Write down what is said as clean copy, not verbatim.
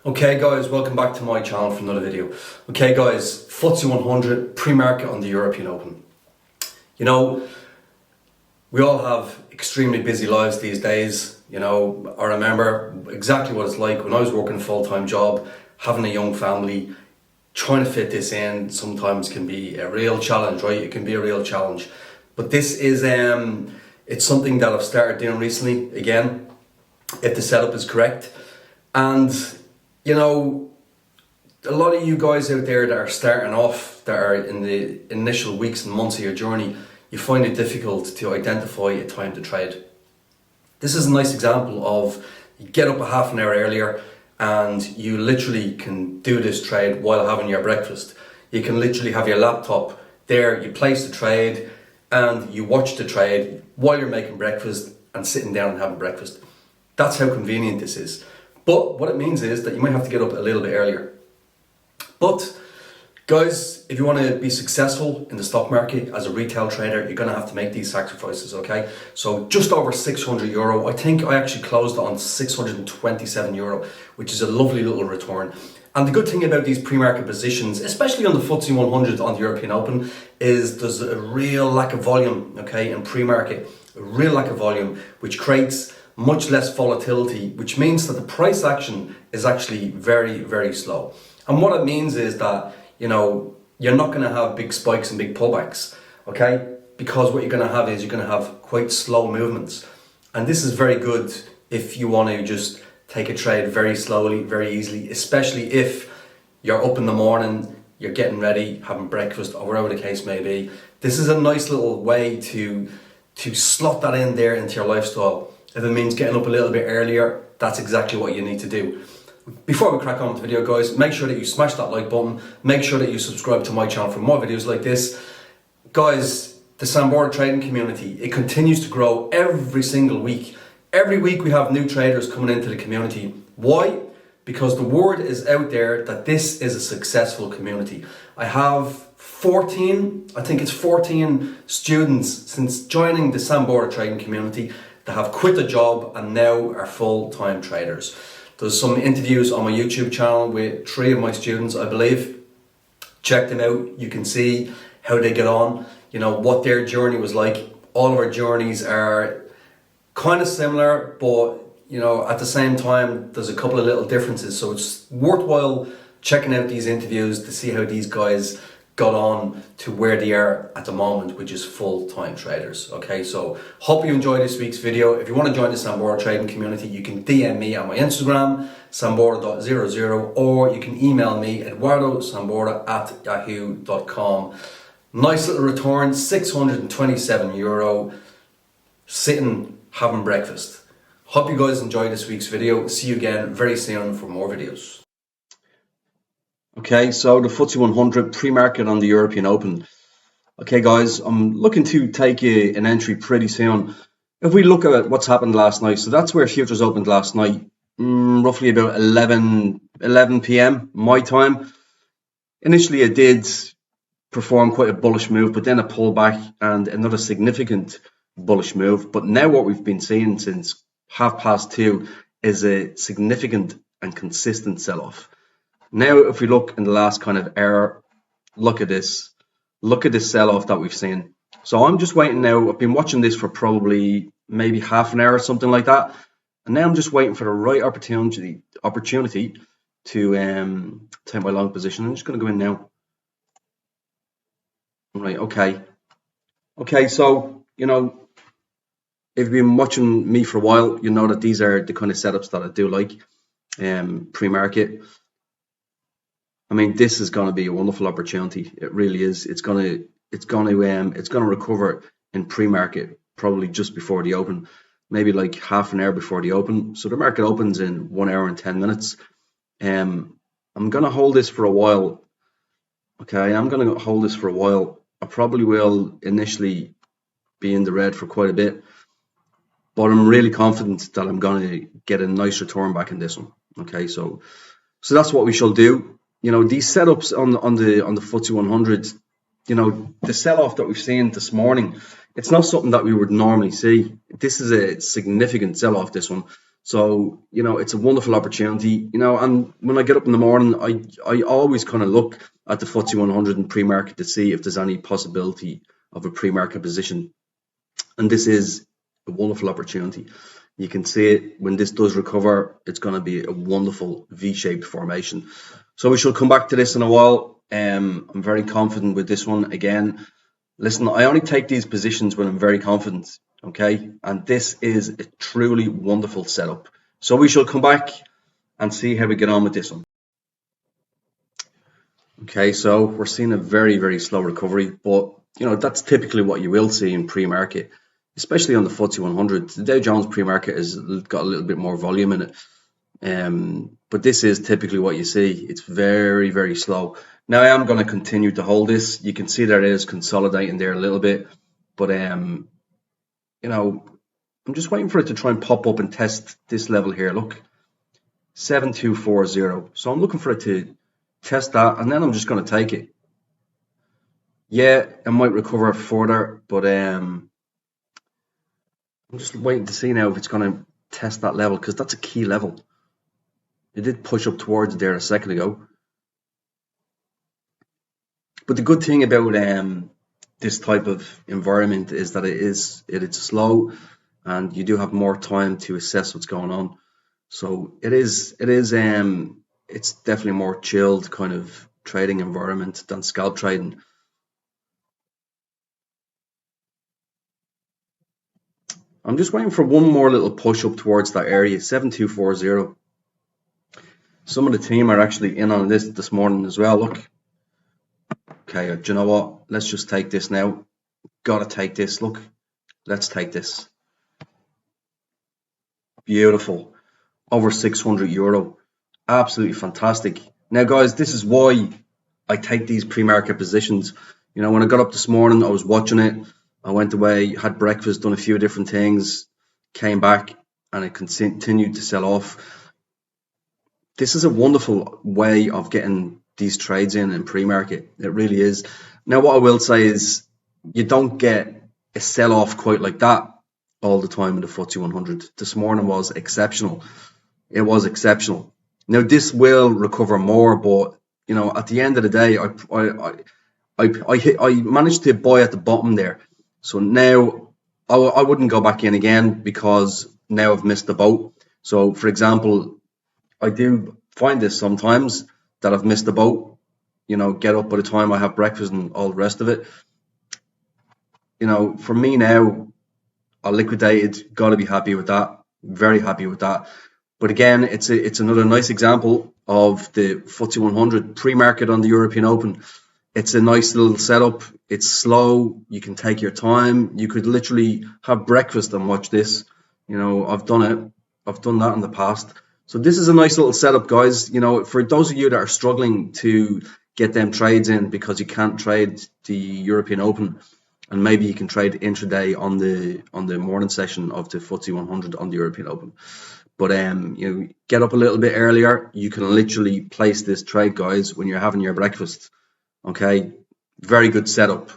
Okay guys, welcome back to my channel for another video. Okay guys, FTSE 100 pre-market on the European Open. You know, we all have extremely busy lives these days. You know, I remember exactly what it's like when I was working a full-time job, having a young family, trying to fit this in sometimes can be a real challenge, right? It can be a real challenge. But this is, it's something that I've started doing recently, again, if the setup is correct. And you know, a lot of you guys out there that are starting off, that are in the initial weeks and months of your journey, you find it difficult to identify a time to trade. This is a nice example of you get up a half an hour earlier and you literally can do this trade while having your breakfast. You can literally have your laptop there, you place the trade and you watch the trade while you're making breakfast and sitting down and having breakfast. That's how convenient this is. But what it means is that you might have to get up a little bit earlier. But guys, if you want to be successful in the stock market as a retail trader, you're going to have to make these sacrifices, okay? So just over 600 euro. I think I actually closed on 627 euro, which is a lovely little return. And the good thing about these pre-market positions, especially on the FTSE 100 on the European Open, is there's a real lack of volume, okay, in pre-market. A real lack of volume, which creates much less volatility, which means that the price action is actually very, very slow. And what it means is that, you know, you're not going to have big spikes and big pullbacks, okay? Because what you're going to have is you're going to have quite slow movements. And this is very good if you want to just take a trade very slowly, very easily, especially if you're up in the morning, you're getting ready, having breakfast, or whatever the case may be. This is a nice little way to slot that in there into your lifestyle. If it means getting up a little bit earlier, that's exactly what you need to do. Before we crack on with the video, guys, make sure that you smash that like button. Make sure that you subscribe to my channel for more videos like this. Guys, the Sambora trading community, it continues to grow every single week. Every week we have new traders coming into the community. Why? Because the word is out there that this is a successful community. I have 14 students since joining the Sambora trading community that have quit a job and now are full-time traders. There's some interviews on my YouTube channel with 3 of my students, I believe. Check them out. You can see how they get on, you know, what their journey was like. All of our journeys are kind of similar, but you know, at the same time, there's a couple of little differences. So it's worthwhile checking out these interviews to see how these guys got on to where they are at the moment, which is full-time traders. Okay, so hope you enjoyed this week's video. If you want to join the Sambora trading community, you can DM me on my Instagram, sambora.00, or you can email me, eduardosambora@yahoo.com. Nice little return, 627 euro, sitting, having breakfast. Hope you guys enjoyed this week's video. See you again very soon for more videos. Okay, so the FTSE 100 pre-market on the European Open. Okay guys, I'm looking to take an entry pretty soon. If we look at what's happened last night, so that's where futures opened last night, roughly about 11 p.m. my time. Initially it did perform quite a bullish move, but then a pullback and another significant bullish move. But now what we've been seeing since 2:30 is a significant and consistent sell-off. Now, if we look in the last kind of hour, look at this sell-off that we've seen. So I'm just waiting now. I've been watching this for probably maybe half an hour or something like that. And now I'm just waiting for the right opportunity to take my long position. I'm just going to go in now. Right, okay. Okay, so, you know, if you've been watching me for a while, you know that these are the kind of setups that I do like, pre-market. I mean, this is going to be a wonderful opportunity. It really is. It's going to recover in pre-market probably just before the open, maybe like half an hour before the open. So the market opens in 1 hour and 10 minutes. I'm going to hold this for a while. Okay, I'm going to hold this for a while. I probably will initially be in the red for quite a bit, but I'm really confident that I'm going to get a nice return back in this one. Okay, so that's what we shall do. You know, these setups on the FTSE 100, you know, the sell-off that we've seen this morning, it's not something that we would normally see. This is a significant sell-off, this one. So, it's a wonderful opportunity, and when I get up in the morning, I always kind of look at the FTSE 100 in pre-market to see if there's any possibility of a pre-market position. And this is a wonderful opportunity. You can see it when this does recover, it's going to be a wonderful V-shaped formation. So we shall come back to this in a while. I'm very confident with this one. Again, listen, I only take these positions when I'm very confident, okay? And this is a truly wonderful setup. So we shall come back and see how we get on with this one. Okay, so we're seeing a very, very slow recovery, but that's typically what you will see in pre-market, especially on the FTSE 100. The Dow Jones pre-market has got a little bit more volume in it, but this is typically what you see. It's very, very slow. Now I am going to continue to hold this. You can see that it is consolidating there a little bit, but I'm just waiting for it to try and pop up and test this level here. Look, 7240. So I'm looking for it to test that, and then I'm just going to take it. Yeah, it might recover further, but I'm just waiting to see now if it's going to test that level, because that's a key level. It did push up towards there a second ago. But the good thing about this type of environment is that it's slow, and you do have more time to assess what's going on. So it's definitely a more chilled kind of trading environment than scalp trading. I'm just waiting for one more little push up towards that area, 7240. Some of the team are actually in on this morning as well. Look. Okay, do you know what? Let's just take this now. Gotta take this. Look, let's take this. Beautiful. Over €600. Absolutely fantastic. Now, guys, this is why I take these pre-market positions. When I got up this morning, I was watching it. I went away, had breakfast, done a few different things, came back, and it continued to sell off. This is a wonderful way of getting these trades in pre-market. It really is. Now, what I will say is you don't get a sell-off quite like that all the time in the FTSE 100. This morning was exceptional. It was exceptional. Now, this will recover more, but at the end of the day, I managed to buy at the bottom there. So now I wouldn't go back in again, because now I've missed the boat. So, for example, I do find this sometimes that I've missed the boat, get up by the time I have breakfast and all the rest of it. For me now, I liquidated, got to be happy with that, very happy with that. But again, it's another nice example of the FTSE 100 pre-market on the European Open. It's a nice little setup. It's slow. You can take your time. You could literally have breakfast and watch this. I've done it. I've done that in the past. So this is a nice little setup, guys. For those of you that are struggling to get them trades in because you can't trade the European Open, and maybe you can trade intraday on the morning session of the FTSE 100 on the European Open. But get up a little bit earlier. You can literally place this trade, guys, when you're having your breakfast. Okay, very good setup.